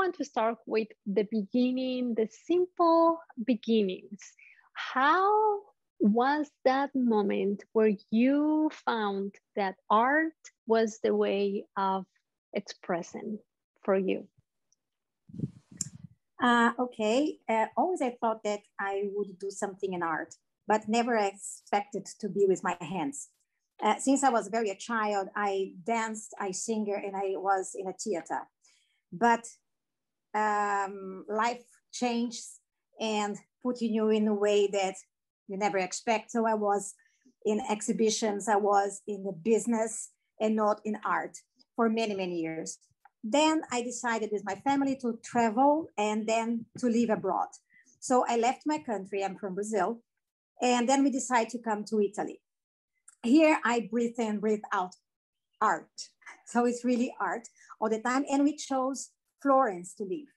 want to start with the beginning, the simple beginnings. How was that moment where you found that art was the way of expressing for you? Okay, always I thought that I would do something in art, but never expected to be with my hands. Since I was very a child, I danced, I sing, and I was in a theater. But life changed and putting you in a way that you never expect. So I was in exhibitions, I was in the business and not in art for many, many years. Then I decided with my family to travel and then to live abroad. So I left my country, I'm from Brazil, and then we decided to come to Italy. Here I breathe in, breathe out art. So it's really art all the time. And we chose Florence to live.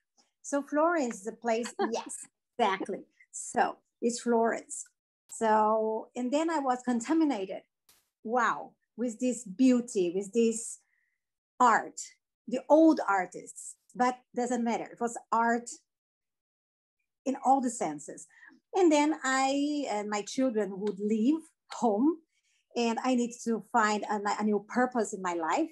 So Florence is a place, yes, exactly. So it's Florence. So, and then I was contaminated, wow, with this beauty, with this art, the old artists, but doesn't matter. It was art in all the senses. And then I and my children would leave home and I need to find a new purpose in my life.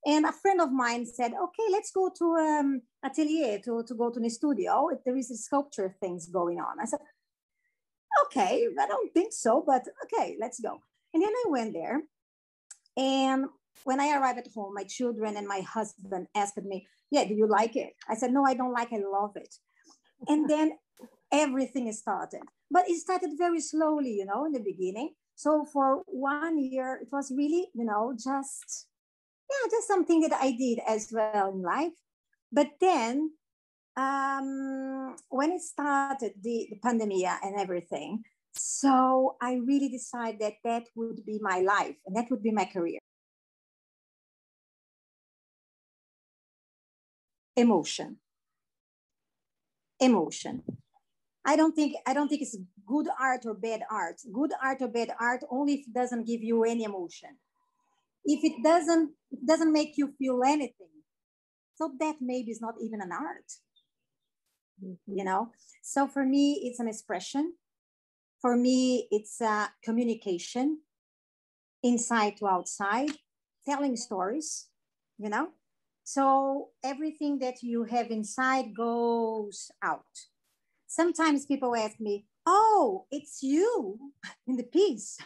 And a friend of mine said, okay, let's go to atelier, to go to the studio. There is a sculpture things going on. I said, okay, I don't think so, but okay, let's go. And then I went there. And when I arrived at home, my children and my husband asked me, yeah, do you like it? I said, no, I don't like it, I love it. And then everything started. But it started very slowly, you know, in the beginning. So for 1 year, it was really, you know, just something that I did as well in life. But then when it started, the pandemic and everything, so I really decided that that would be my life and that would be my career. Emotion. I don't think it's good art or bad art. Good art or bad art only if it doesn't give you any emotion. If it doesn't make you feel anything, so that maybe is not even an art. You know, so for me it's an expression. For me it's a communication, inside to outside, telling stories, you know. So everything that you have inside goes out. Sometimes people ask me, oh, it's you in the piece.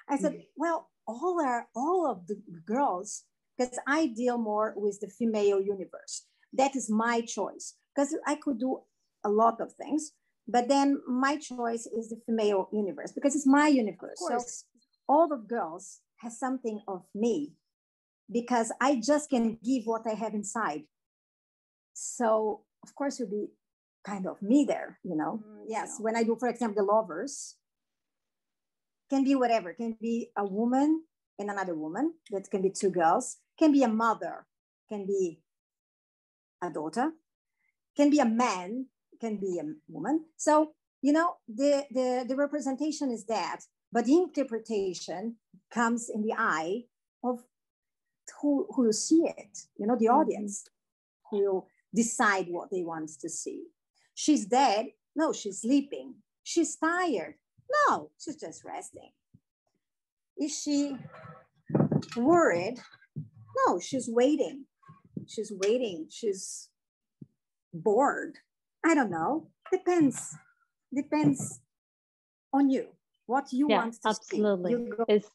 I said, well, all of the girls, because I deal more with the female universe. That is my choice, because I could do a lot of things, but then my choice is the female universe because it's my universe. So all the girls have something of me because I just can give what I have inside. So of course you'll be kind of me there, you know. Yes, when I do, for example, the lovers, can be whatever, can be a woman and another woman, that can be two girls, can be a mother, can be a daughter, can be a man, can be a woman. So, you know, the representation is that, but the interpretation comes in the eye of who will see it, you know, the audience who will decide what they want to see. She's dead. No, she's sleeping. She's tired. No, she's just resting. Is she worried? No, she's waiting. She's waiting. She's bored. I don't know. Depends on you. What you want to absolutely.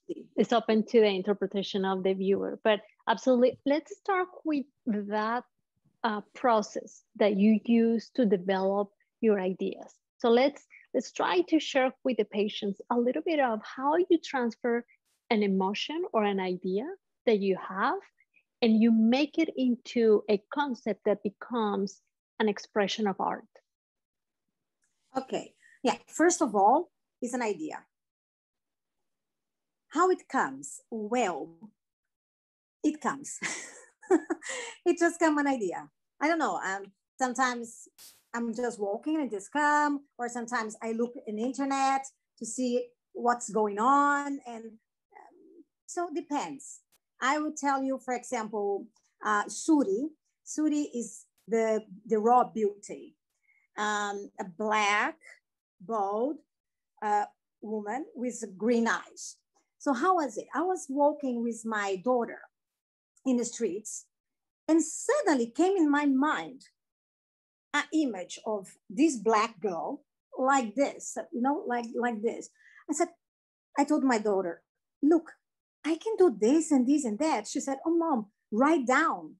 See. It's open to the interpretation of the viewer. But absolutely, let's start with that process that you use to develop your ideas. So let's try to share with the patients a little bit of how you transfer an emotion or an idea that you have and you make it into a concept that becomes an expression of art. Okay, yeah, first of all, it's an idea. How it comes? Well, it comes. It just comes an idea. I don't know. Sometimes I'm just walking and just come, or sometimes I look in the internet to see what's going on. And so it depends. I would tell you, for example, Suri. Suri is the raw beauty. A black, bold woman with green eyes. So how was it? I was walking with my daughter in the streets, and suddenly came in my mind an image of this black girl like this, you know, like this. I told my daughter, look, I can do this and this and that. She said, oh, Mom, write down.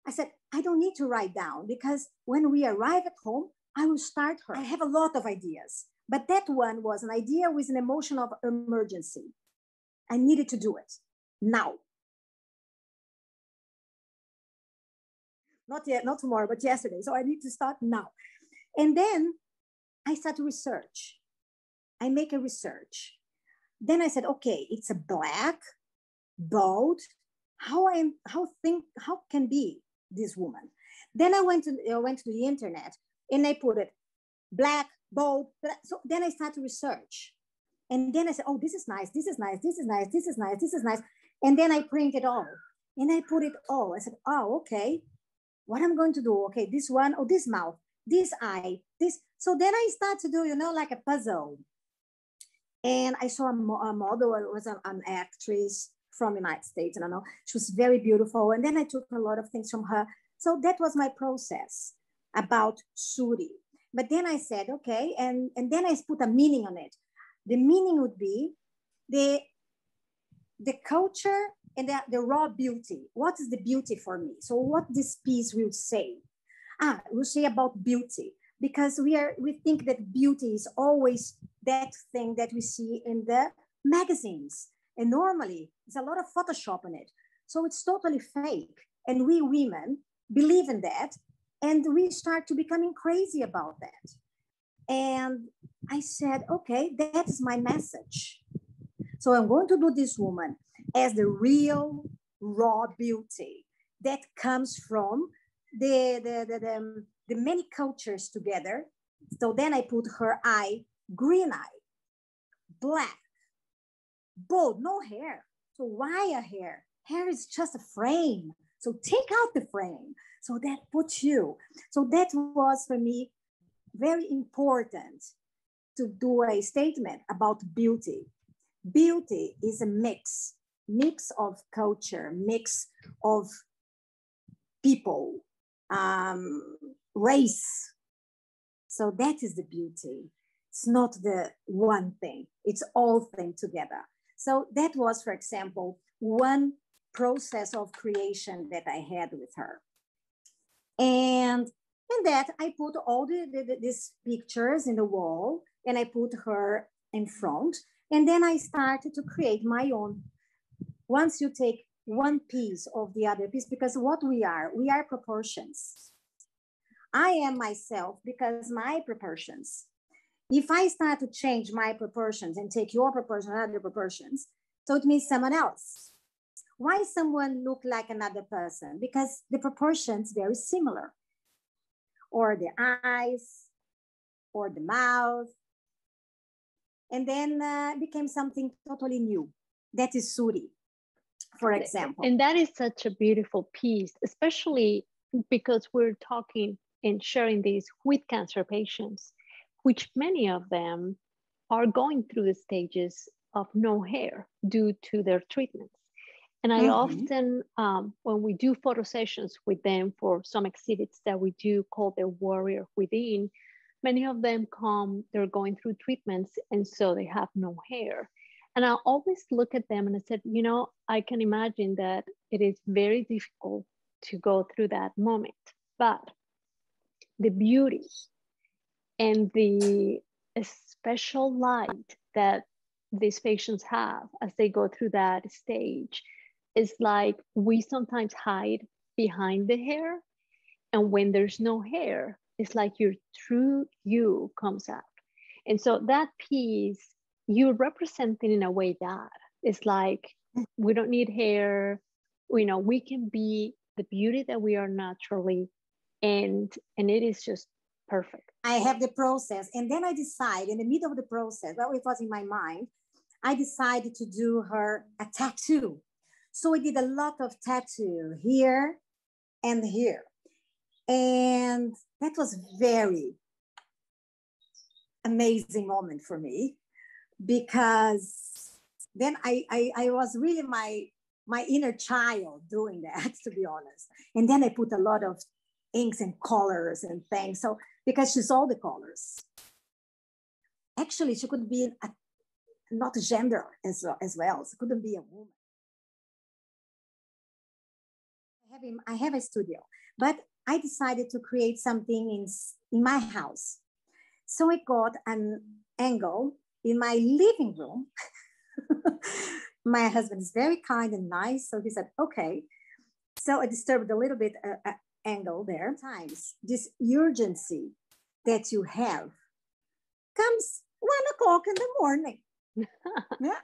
I said, I don't need to write down, because when we arrive at home, I will start her. I have a lot of ideas, but that one was an idea with an emotion of emergency. I needed to do it now. Not yet, not tomorrow, but yesterday. So I need to start now. And then I start to research. I make a research. Then I said, okay, it's a black, bold. How can be this woman? Then I went to the internet and I put it black, bold. So then I start to research. And then I said, oh, this is nice, this is nice, this is nice, this is nice, this is nice. And then I print it all. And I put it all. I said, oh, okay. What I'm going to do? Okay, this one, oh, this mouth, this eye, this. So then I start to do, you know, like a puzzle. And I saw a model, it was an actress from the United States, and I know she was very beautiful. And then I took a lot of things from her. So that was my process about Suri. But then I said, okay, and then I put a meaning on it. The meaning would be the culture and the raw beauty. What is the beauty for me? So what this piece will say? We'll say about beauty, because we think that beauty is always that thing that we see in the magazines. And normally there's a lot of Photoshop in it. So it's totally fake. And we women believe in that. And we start to becoming crazy about that. And I said, okay, that's my message. So I'm going to do this woman as the real raw beauty that comes from the many cultures together. So then I put her eye, green eye, black, bold, no hair. So why a hair? Hair is just a frame. So take out the frame. So that puts you. So that was for me very important to do a statement about beauty. Beauty is a mix of culture, mix of people, race. So that is the beauty. It's not the one thing, it's all things together. So that was, for example, one process of creation that I had with her. And in that, I put all these pictures in the wall, and I put her in front. And then I started to create my own. Once you take one piece of the other piece, because what we are proportions. I am myself because my proportions. If I start to change my proportions and take your proportions and other proportions, so it means someone else. Why someone look like another person? Because the proportions very similar. Or the eyes, or the mouth. And then became something totally new. That is Suri, for example. And that is such a beautiful piece, especially because we're talking and sharing this with cancer patients, which many of them are going through the stages of no hair due to their treatments. And I often, when we do photo sessions with them for some exhibits that we do called the Warrior Within, many of them come, they're going through treatments, and so they have no hair. And I always look at them and I said, you know, I can imagine that it is very difficult to go through that moment, but the beauty and the special light that these patients have as they go through that stage is like we sometimes hide behind the hair. And when there's no hair, it's like your true you comes out. And so that piece, you're representing in a way that it's like, we don't need hair, you know, we can be the beauty that we are naturally, and it is just perfect. I have the process, and then I decide in the middle of the process, well, it was in my mind, I decided to do her a tattoo. So I did a lot of tattoo here and here. And that was very amazing moment for me, because then I was really my inner child doing that, to be honest. And then I put a lot of inks and colors and things. So because she's all the colors. Actually, she could be not gender as well. She couldn't be a woman. I have a studio, but I decided to create something in my house. So I got an angle in my living room. My husband is very kind and nice, so he said, okay. So I disturbed a little bit angle there. Sometimes this urgency that you have comes 1 o'clock in the morning. Yeah?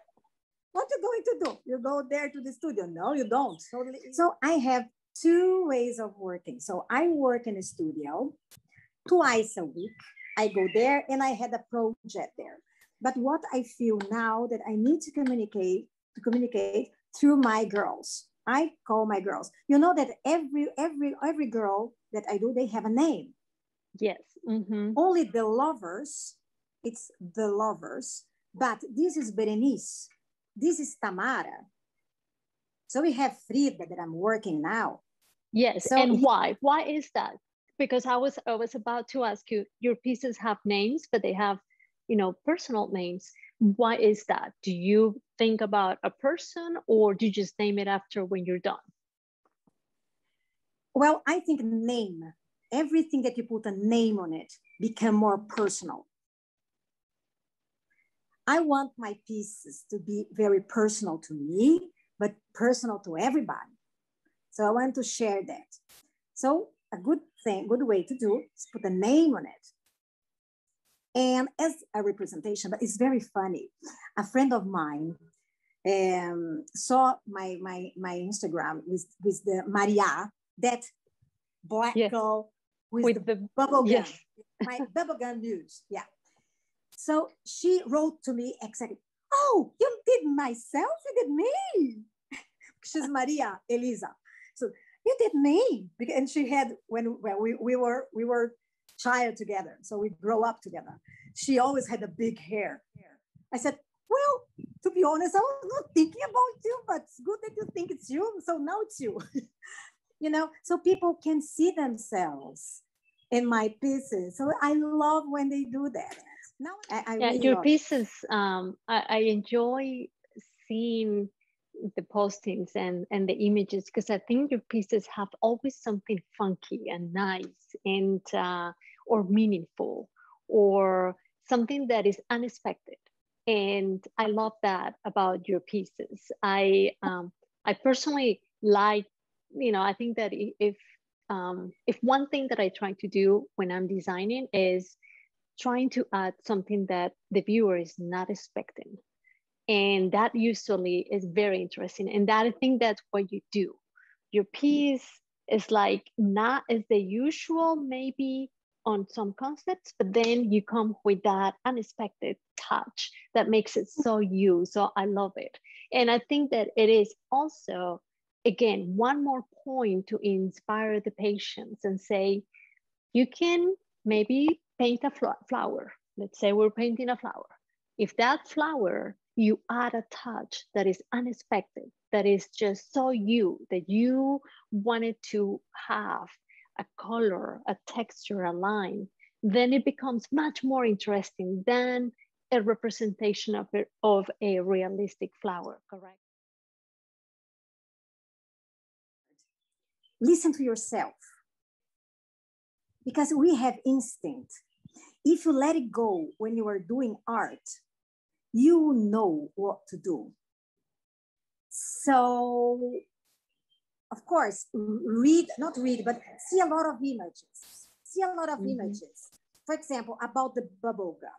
What are you going to do? You go there to the studio? No, you don't. So I have 2 ways of working. So I work in a studio twice a week. I go there and I had a project there. But what I feel now that I need to communicate through my girls. I call my girls. You know that every girl that I do, they have a name. Yes. Mm-hmm. Only the lovers, it's the lovers. But this is Berenice. This is Tamara. So we have Frida that I'm working now. Yes, so and why? Why is that? Because I was about to ask you, your pieces have names, but they have, personal names. Why is that? Do you think about a person, or do you just name it after when you're done? Well, I think name, everything that you put a name on it become more personal. I want my pieces to be very personal to me, but personal to everybody. So I want to share that. So a good way to do is put a name on it. And as a representation, but it's very funny. A friend of mine saw my Instagram with the Maria, that black girl with the bubble gun. Yes. My bubble gun news, yeah. So she wrote to me exactly, oh, you did myself, you did me. She's Maria Elisa. So you did me. And she had, when we were child together, so we grow up together. She always had a big hair. I said, well, to be honest, I was not thinking about you, but it's good that you think it's you. So now it's you. So people can see themselves in my pieces. So I love when they do that. Now I really your pieces, I enjoy seeing the postings and the images, because I think your pieces have always something funky and nice and or meaningful, or something that is unexpected. And I love that about your pieces. I personally like, I think that if one thing that I try to do when I'm designing is trying to add something that the viewer is not expecting. And that usually is very interesting. And that, I think that's what you do. Your piece is like not as the usual, maybe on some concepts, but then you come with that unexpected touch that makes it so you. So I love it. And I think that it is also, again, one more point to inspire the patients and say, you can maybe paint a flower. Let's say we're painting a flower. If that flower, you add a touch that is unexpected, that is just so you, that you wanted to have a color, a texture, a line, then it becomes much more interesting than a representation of a realistic flower, correct? Listen to yourself, because we have instinct. If you let it go when you are doing art, you know what to do. So, of course, not read, but see a lot of images. See a lot of images. For example, about the bubble gun.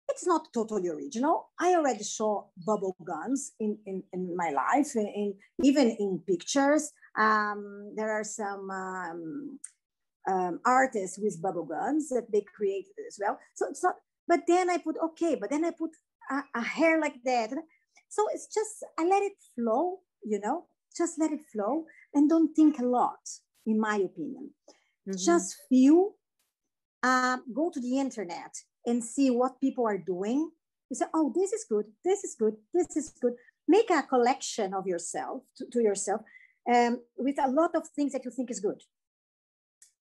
It's not totally original. I already saw bubble guns in my life, even in pictures. There are some artists with bubble guns that they created as well. So it's not, but then I put a hair like that. So it's just, I let it flow, just let it flow and don't think a lot, in my opinion. Just feel, go to the internet and see what people are doing. You say, oh, this is good, this is good, this is good. Make a collection of yourself, to yourself, with a lot of things that you think is good.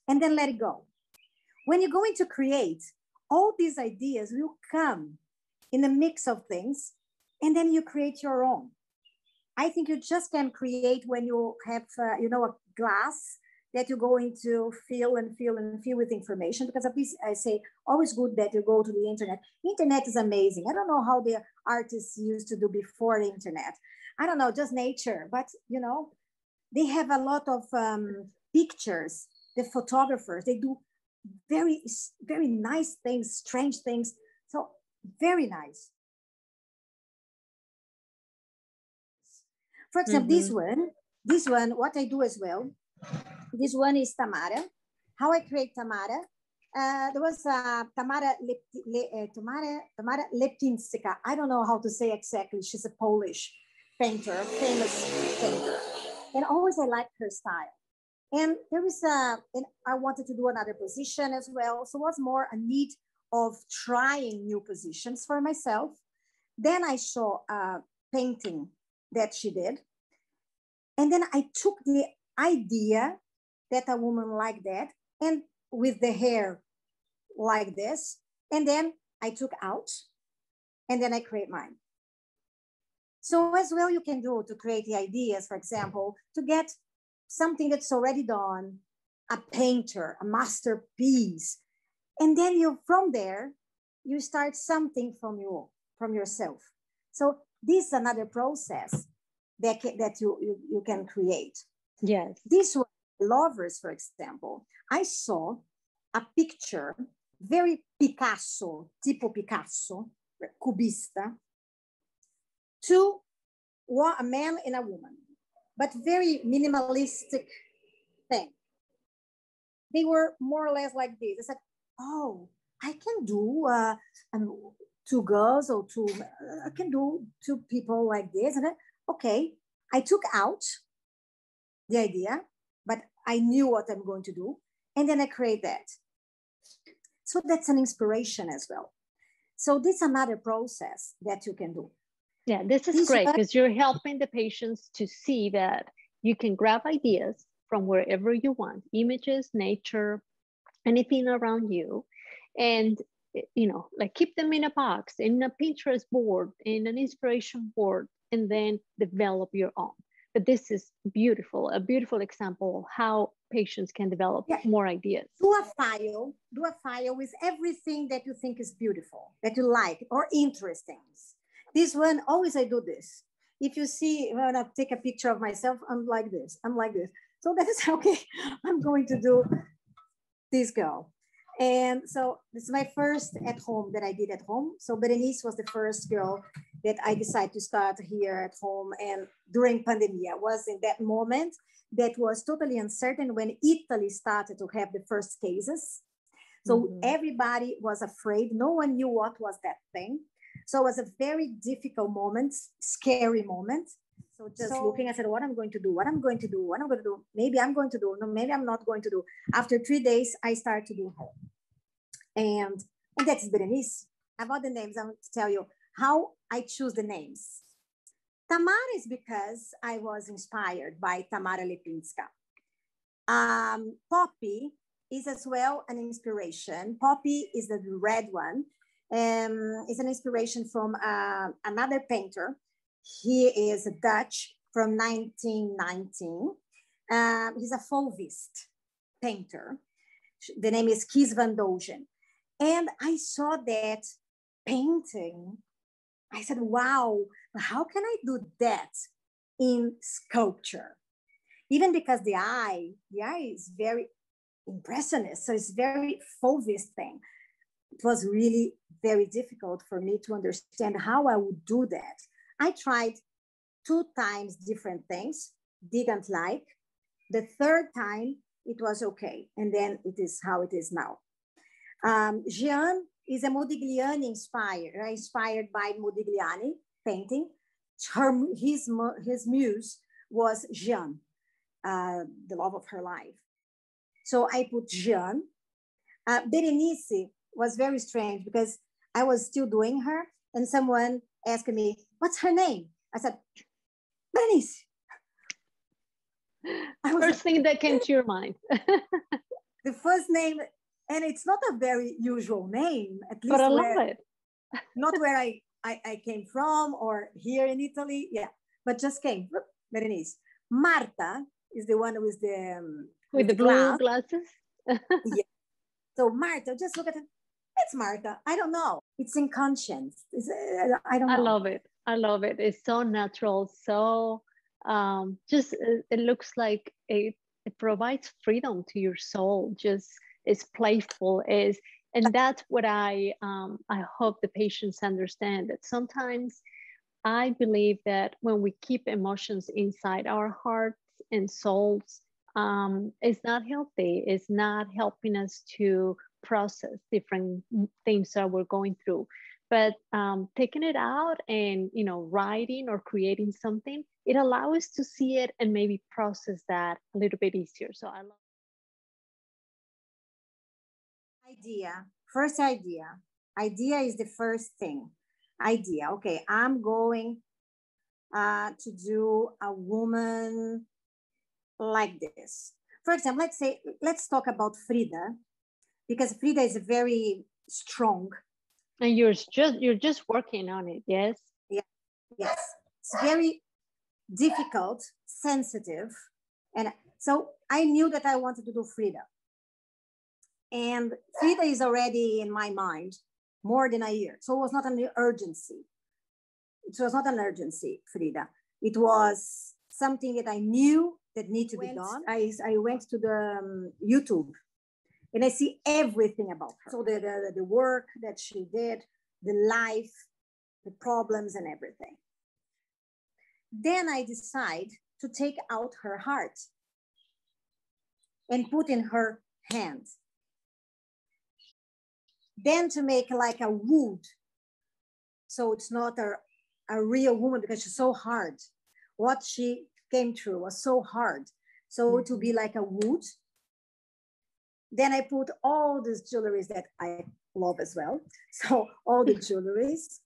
And then let it go. When you're going to create, all these ideas will come in a mix of things, and then you create your own. I think you just can create when you have, you know, a glass that you're going to fill and fill and fill with information. Because of this, I say, always good that you go to the internet. Internet is amazing. I don't know how the artists used to do before the internet. I don't know, just nature. But, you know, they have a lot of pictures. The photographers, they do very, very nice things, strange things. So very nice. For example, this one, what I do as well, this one is Tamara. How I create Tamara. There was Tamara Lempicka. I don't know how to say exactly. She's a Polish painter, famous painter. And always I liked her style. And there is and I wanted to do another position as well. So it was more a need of trying new positions for myself. Then I saw a painting that she did. And then I took the idea that a woman like that, and with the hair like this, and then I took out, and then I create mine. So as well, you can do to create the ideas, for example, to get something that's already done, a painter, a masterpiece. And then you, from there, you start something from yourself. So this is another process that you can create. Yes. This one, lovers, for example, I saw a picture, very Picasso, tipo Picasso, cubista, to a man and a woman, but very minimalistic thing. They were more or less like this. I said, oh, I can do two girls or two, I can do two people like this. And then, okay, I took out the idea, but I knew what I'm going to do. And then I create that. So that's an inspiration as well. So this is another process that you can do. Yeah, this is great because you're helping the patients to see that you can grab ideas from wherever you want, images, nature, anything around you, and, you know, like keep them in a box, in a Pinterest board, in an inspiration board, and then develop your own. But this is beautiful, a beautiful example of how patients can develop more ideas. Do a file with everything that you think is beautiful, that you like, or interesting. This one, always I do this. If you see, when I take a picture of myself, I'm like this, I'm like this. So that is okay, I'm going to do this girl. And so this is my first at home that I did at home. So Berenice was the first girl that I decided to start here at home. And during pandemic, I was in that moment that was totally uncertain when Italy started to have the first cases. So everybody was afraid. No one knew what was that thing. So it was a very difficult moment, scary moment. So just looking, I said, what I'm going to do, what I'm going to do, what I'm going to do. Maybe I'm going to do, no, maybe I'm not going to do. After 3 days, I started to do her. And that's Berenice. About the names, I'm going to tell you how I choose the names. Tamara is because I was inspired by Tamara Lempicka. Poppy is as well an inspiration. Poppy is the red one. Is an inspiration from another painter. He is Dutch from 1919. He's a Fauvist painter. The name is KEES van Dongen. And I saw that painting. I said, wow, how can I do that in sculpture? Even because the eye is very impressionist. So it's very Fauvist thing. It was really very difficult for me to understand how I would do that. I tried 2 times different things, didn't like. The 3rd time, it was okay. And then it is how it is now. Jeanne is a Modigliani inspired by Modigliani painting. His muse was Jeanne, the love of her life. So I put Jeanne. Berenice was very strange because I was still doing her and someone asked me, what's her name? I said, Berenice. First thing that came to your mind. The first name, and it's not a very usual name, at least but I love it. Not where I came from or here in Italy, yeah, but just came, Berenice. Marta is the one with the blue glasses. Yeah. So Marta, just look at it. It's Marta. I don't know. It's in conscience. I don't know. I love it. I love it. It's so natural. So just it looks like it provides freedom to your soul. Just it's playful. And that's what I hope the patients understand, that sometimes I believe that when we keep emotions inside our hearts and souls, it's not healthy. It's not helping us to process different things that we're going through. But taking it out and, you know, writing or creating something, it allows us to see it and maybe process that a little bit easier. So I love idea. First idea. Idea is the first thing. Idea. Okay, I'm going to do a woman like this. For example, let's talk about Frida, because Frida is very strong. And you're just working on it, yes? Yeah, yes. It's very difficult, sensitive. And so I knew that I wanted to do Frida. And Frida is already in my mind more than a year. So it was not an urgency. It was not an urgency, Frida. It was something that I knew that needed to be done. I went to the YouTube and I see everything about her. So the work that she did, the life, the problems and everything. Then I decide to take out her heart and put in her hand. Then to make like a wood. So it's not a real woman because she's so hard. What she came through was so hard. So it will be like a wood. Then I put all these jewelries that I love as well. So all the jewelries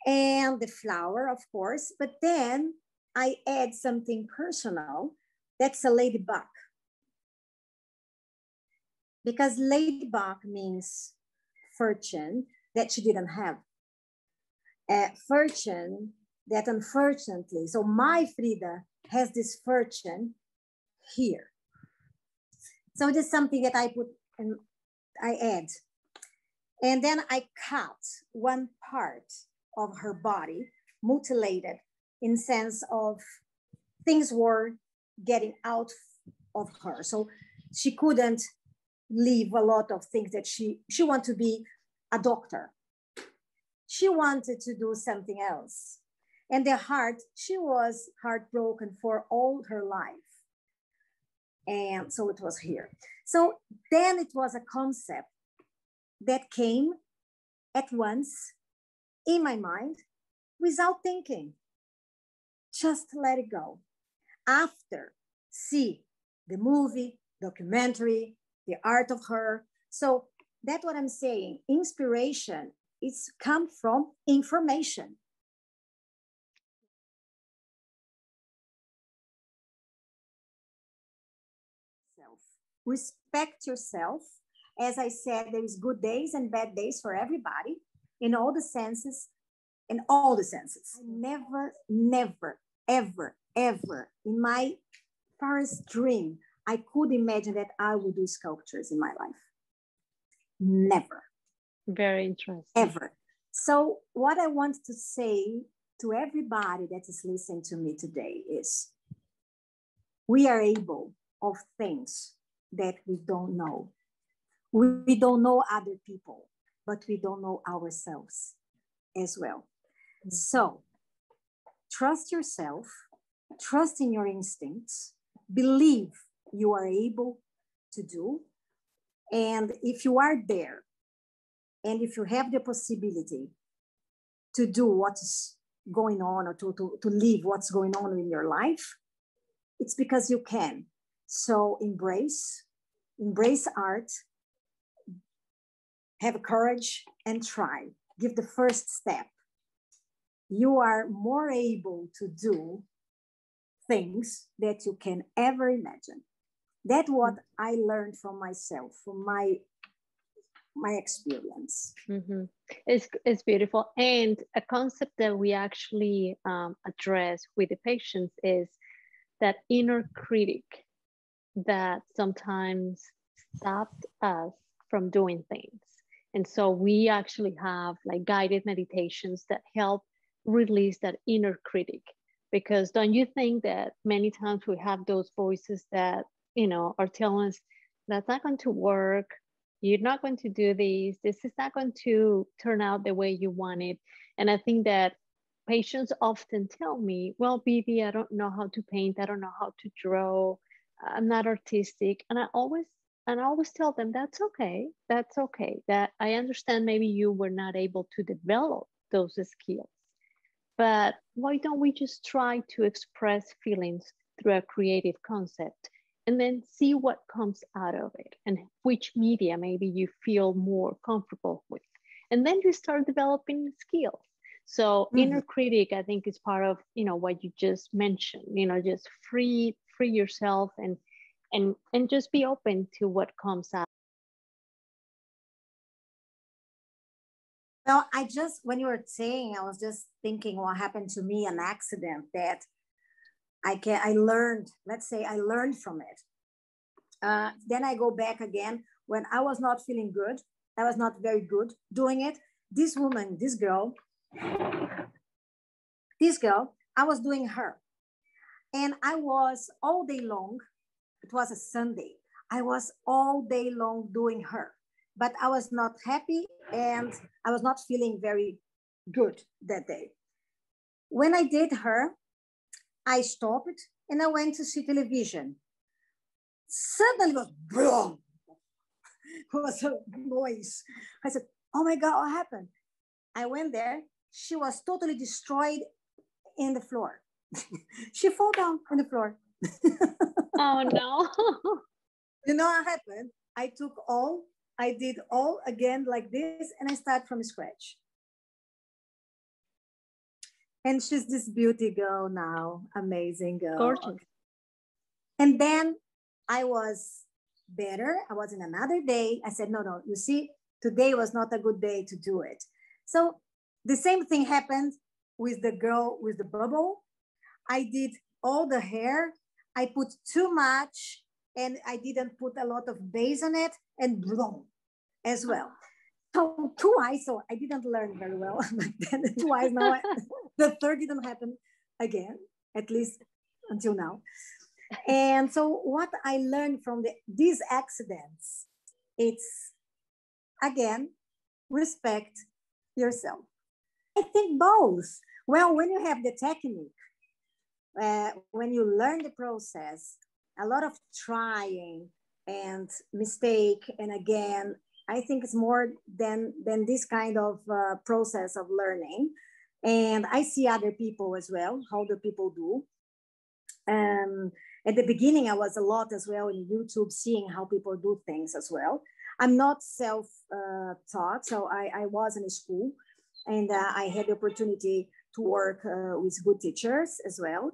and the flower, of course. But then I add something personal. That's a ladybug. Because ladybug means fortune that she didn't have. Fortune that unfortunately, so my Frida has this fortune here. So this is something that I put and I add. And then I cut one part of her body, mutilated in sense of things were getting out of her. So she couldn't leave a lot of things that she wanted to be a doctor. She wanted to do something else. And the heart, she was heartbroken for all her life. And so it was here. So then it was a concept that came at once in my mind without thinking. Just let it go. After, see the movie, documentary, the art of her. So that's what I'm saying. Inspiration is come from information. Respect yourself. As I said, there is good days and bad days for everybody in all the senses, in all the senses. I never, never, ever, ever in my first dream, I could imagine that I would do sculptures in my life. Never. Very interesting. Ever. So what I want to say to everybody that is listening to me today is we are able of things that we don't know. We don't know other people, but we don't know ourselves as well. Mm-hmm. So trust yourself, trust in your instincts, believe you are able to do. And if you are there, and if you have the possibility to do what's going on or to live what's going on in your life, it's because you can. So embrace, embrace art, have courage and try. Give the first step. You are more able to do things that you can ever imagine. That's what I learned from myself, from my experience. Mm-hmm. It's beautiful. And a concept that we actually address with the patients is that inner critic that sometimes stopped us from doing things. And so we actually have like guided meditations that help release that inner critic. Because don't you think that many times we have those voices that, you know, are telling us that's not going to work, you're not going to do this is not going to turn out the way you want it. And I think that patients often tell me, well, Bibi, I don't know how to paint, I don't know how to draw, I'm not artistic. And I always tell them that's okay. That's okay. That I understand maybe you were not able to develop those skills. But why don't we just try to express feelings through a creative concept and then see what comes out of it and which media maybe you feel more comfortable with. And then you start developing skills. So inner critic, I think, is part of, you know, what you just mentioned, you know, just free yourself and just be open to what comes out. Well, when you were saying, I was just thinking what happened to me, an accident that I learned, let's say I learned from it. Then I go back again when I was not feeling good. I was not very good doing it. This girl, I was doing her. And I was all day long, it was a Sunday, I was all day long doing her. But I was not happy and I was not feeling very good that day. When I did her, I stopped and I went to see television. Suddenly it was boom. It was a noise. I said, oh my God, what happened? I went there. She was totally destroyed in the floor. She fell down on the floor. Oh no. You know what happened? I did all again like this and I start from scratch. And she's this beauty girl now, amazing girl. Gorgeous. And then I was better. I was in another day. I said, no, you see, today was not a good day to do it. So the same thing happened with the girl with the bubble. I did all the hair. I put too much and I didn't put a lot of base on it and boom as well. So twice, so I didn't learn very well, but then twice now, the third didn't happen again, at least until now. And so what I learned from these accidents, it's, again, respect yourself. I think both. Well, when you have the technique, when you learn the process, a lot of trying and mistake, and again, I think it's more than this kind of process of learning. And I see other people as well, how the people do. At the beginning, I was a lot as well in YouTube, seeing how people do things as well. I'm not self-taught, so I was in a school, and I had the opportunity to work with good teachers as well.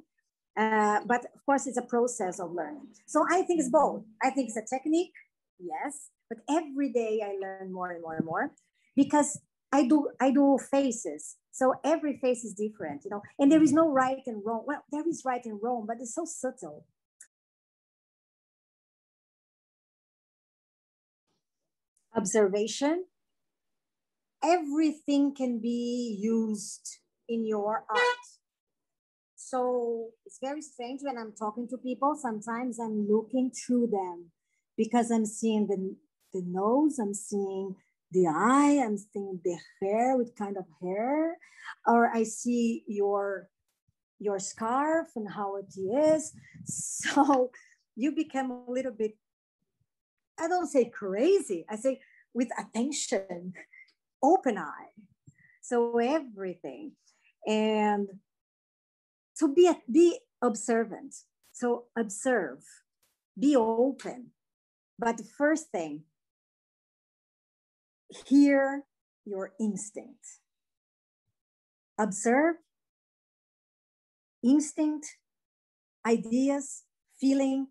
But of course, it's a process of learning. So I think it's both. I think it's a technique, yes, but every day I learn more and more and more because I do faces. So every face is different, you know, and there is no right and wrong. Well, there is right and wrong, but it's so subtle. Observation. Everything can be used in your art. So it's very strange when I'm talking to people. Sometimes I'm looking through them because I'm seeing the nose, I'm seeing the eye, I'm seeing the hair, what kind of hair, or I see your scarf and how it is. So you become a little bit, I don't say crazy, I say with attention, open eye. So everything. And to be observant. So observe, be open, But the first thing, hear your instinct. Observe, instinct, ideas, feeling,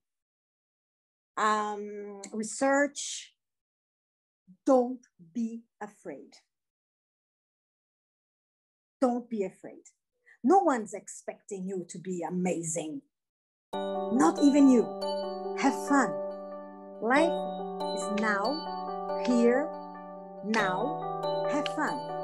research. Don't be afraid. Don't be afraid. No one's expecting you to be amazing. Not even you. Have fun. Life is now, here, now. Have fun.